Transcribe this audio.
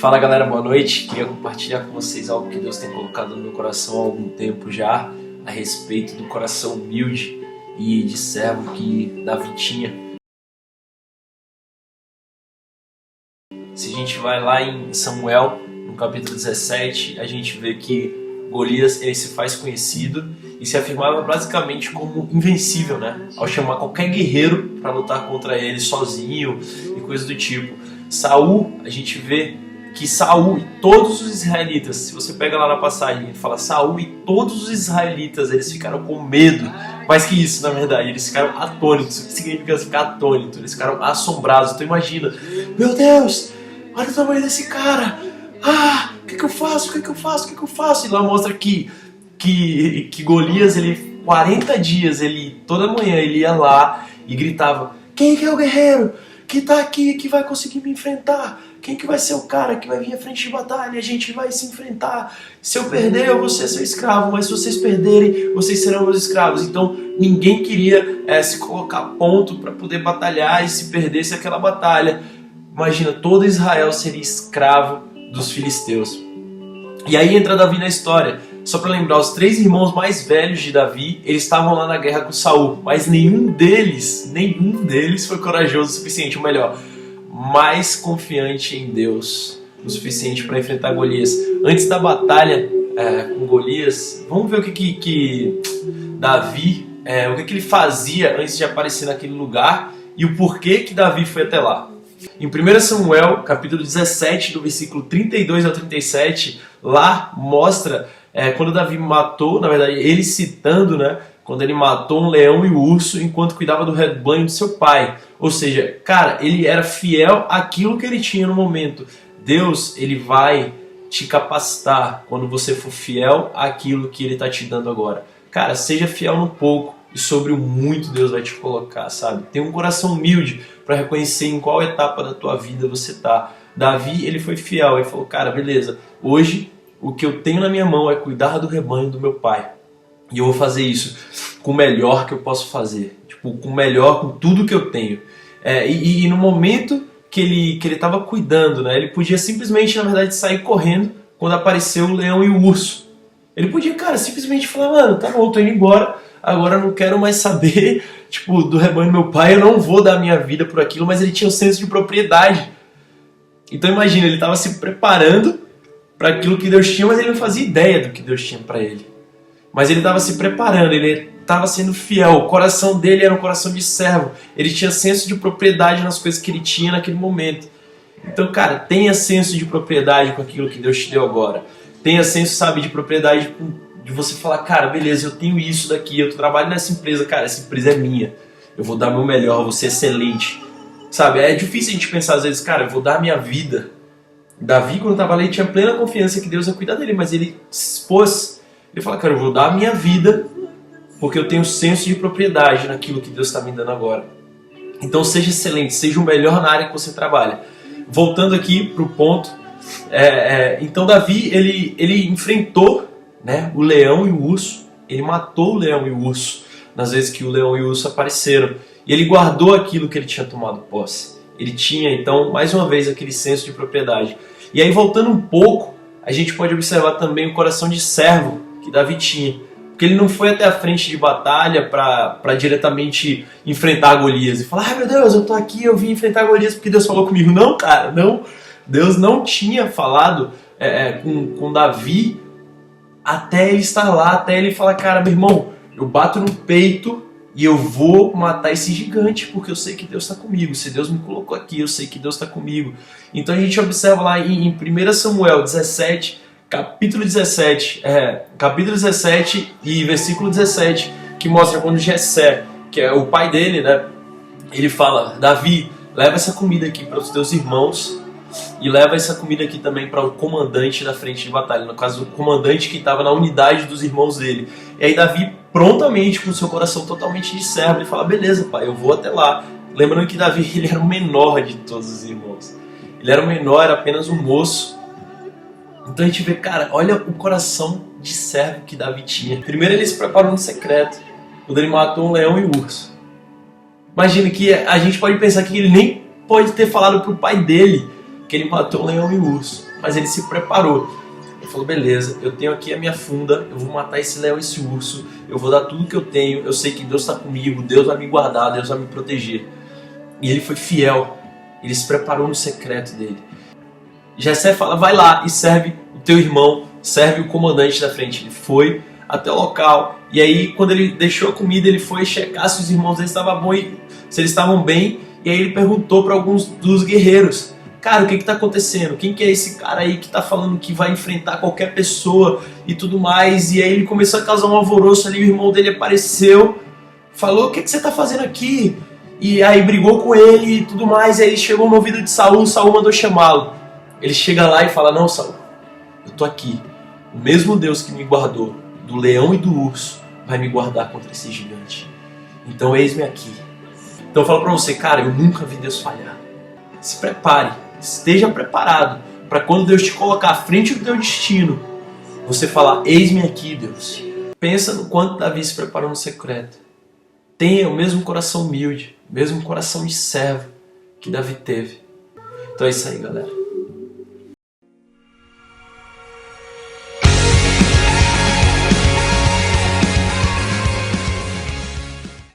Fala galera, boa noite. Queria compartilhar com vocês algo que Deus tem colocado no meu coração há algum tempo já, a respeito do coração humilde e de servo que Davi tinha. Se a gente vai lá em Samuel, no capítulo 17, a gente vê que Golias ele se faz conhecido e se afirmava basicamente como invencível, né? Ao chamar qualquer guerreiro para lutar contra ele sozinho e coisas do tipo. Saul, a gente vê que Saul e todos os israelitas, se você pega lá na passagem, ele fala Saul e todos os israelitas, eles ficaram com medo. Mais que isso, na verdade, eles ficaram atônitos. O que significa ficar atônito? Eles ficaram assombrados. Então imagina, meu Deus, olha o tamanho desse cara. O que eu faço? E lá mostra que Golias, ele 40 dias, toda manhã ele ia lá e gritava: quem que é o guerreiro que tá aqui, que vai conseguir me enfrentar? Quem que vai ser o cara que vai vir à frente de batalha? A gente vai se enfrentar. Se eu perder, eu vou ser seu escravo, mas se vocês perderem, vocês serão meus escravos. Então ninguém queria se colocar a ponto para poder batalhar, e se perdesse aquela batalha, imagina, todo Israel seria escravo dos filisteus. E aí entra Davi na história. Só para lembrar, os 3 irmãos mais velhos de Davi, eles estavam lá na guerra com Saul, mas nenhum deles foi corajoso o suficiente, ou melhor, mais confiante em Deus o suficiente para enfrentar Golias. Antes da batalha com Golias, vamos ver o que Davi, o que ele fazia antes de aparecer naquele lugar e o porquê que Davi foi até lá. Em 1 Samuel, capítulo 17, do versículo 32 ao 37, lá mostra quando Davi matou, na verdade ele citando, né, quando ele matou um leão e um urso enquanto cuidava do rebanho do seu pai. Ou seja, cara, ele era fiel àquilo que ele tinha no momento. Deus, ele vai te capacitar quando você for fiel àquilo que ele está te dando agora. Cara, seja fiel no pouco e sobre o muito Deus vai te colocar, sabe? Tenha um coração humilde para reconhecer em qual etapa da tua vida você está. Davi, ele foi fiel, ele falou, cara, beleza, hoje o que eu tenho na minha mão é cuidar do rebanho do meu pai. E eu vou fazer isso com o melhor que eu posso fazer. Tipo, com o melhor, com tudo que eu tenho. E no momento que ele estava cuidando, né, ele podia simplesmente, na verdade, sair correndo quando apareceu o leão e o urso. Ele podia, cara, simplesmente falar, mano, tá bom, tô indo embora, agora eu não quero mais saber, tipo, do rebanho do meu pai, eu não vou dar minha vida por aquilo, mas ele tinha um senso de propriedade. Então imagina, ele estava se preparando para aquilo que Deus tinha, mas ele não fazia ideia do que Deus tinha para ele. Mas ele estava se preparando, ele estava sendo fiel, o coração dele era um coração de servo, ele tinha senso de propriedade nas coisas que ele tinha naquele momento. Então, cara, tenha senso de propriedade com aquilo que Deus te deu agora. Tenha senso, sabe, de propriedade de você falar, cara, beleza, eu tenho isso daqui, eu trabalho nessa empresa, cara, essa empresa é minha, eu vou dar meu melhor, eu vou ser excelente. Sabe, é difícil a gente pensar às vezes, cara, eu vou dar minha vida. Davi, quando estava ali, tinha plena confiança que Deus ia cuidar dele, mas ele se expôs. Ele fala, cara, eu vou dar a minha vida porque eu tenho senso de propriedade naquilo que Deus está me dando agora. Então seja excelente, seja o melhor na área que você trabalha. Voltando aqui para o ponto, então Davi, ele enfrentou, né, o leão e o urso, ele matou o leão e o urso nas vezes que o leão e o urso apareceram. E ele guardou aquilo que ele tinha tomado posse. Ele tinha, então, mais uma vez, aquele senso de propriedade. E aí, voltando um pouco, a gente pode observar também o coração de servo que Davi tinha. Porque ele não foi até a frente de batalha para diretamente enfrentar Golias. E falar, ai meu Deus, eu tô aqui, eu vim enfrentar Golias porque Deus falou comigo. Não, cara, não. Deus não tinha falado com Davi até ele estar lá, até ele falar, cara, meu irmão, eu bato no peito e eu vou matar esse gigante porque eu sei que Deus está comigo. Se Deus me colocou aqui, eu sei que Deus está comigo. Então a gente observa lá em 1 Samuel 17, capítulo 17 e versículo 17, que mostra quando Jessé, que é o pai dele, né, ele fala, Davi, leva essa comida aqui para os teus irmãos e leva essa comida aqui também para o comandante da frente de batalha, no caso o comandante que estava na unidade dos irmãos dele. E aí Davi prontamente, com seu coração totalmente de servo, ele fala, beleza pai, eu vou até lá. Lembrando que Davi, ele era o menor de todos os irmãos, ele era o menor, era apenas um moço. Então a gente vê, cara, olha o coração de servo que Davi tinha. Primeiro ele se preparou no secreto, quando ele matou um leão e um urso. Imagina que a gente pode pensar que ele nem pode ter falado pro pai dele que ele matou o leão e o urso, mas ele se preparou. Ele falou, beleza, eu tenho aqui a minha funda, eu vou matar esse leão e esse urso, eu vou dar tudo que eu tenho, eu sei que Deus está comigo, Deus vai me guardar, Deus vai me proteger. E ele foi fiel, ele se preparou no secreto dele. Jessé fala, vai lá e serve o teu irmão, serve o comandante da frente. Ele foi até o local, e aí quando ele deixou a comida, ele foi checar se os irmãos dele estavam bons, se eles estavam bem, e aí ele perguntou para alguns dos guerreiros, cara, o que está acontecendo? Quem que é esse cara aí que está falando que vai enfrentar qualquer pessoa e tudo mais? E aí ele começou a causar um alvoroço ali, o irmão dele apareceu, falou, o que você está fazendo aqui? E aí brigou com ele e tudo mais, e aí chegou no ouvido de Saul, Saul mandou chamá-lo. Ele chega lá e fala, não, Saul, eu tô aqui, o mesmo Deus que me guardou do leão e do urso vai me guardar contra esse gigante. Então eis-me aqui. Então eu falo pra você, cara, eu nunca vi Deus falhar. Se prepare, esteja preparado para quando Deus te colocar à frente do teu destino, você falar, eis-me aqui, Deus. Pensa no quanto Davi se preparou no secreto. Tenha o mesmo coração humilde, o mesmo coração de servo que Davi teve. Então é isso aí, galera.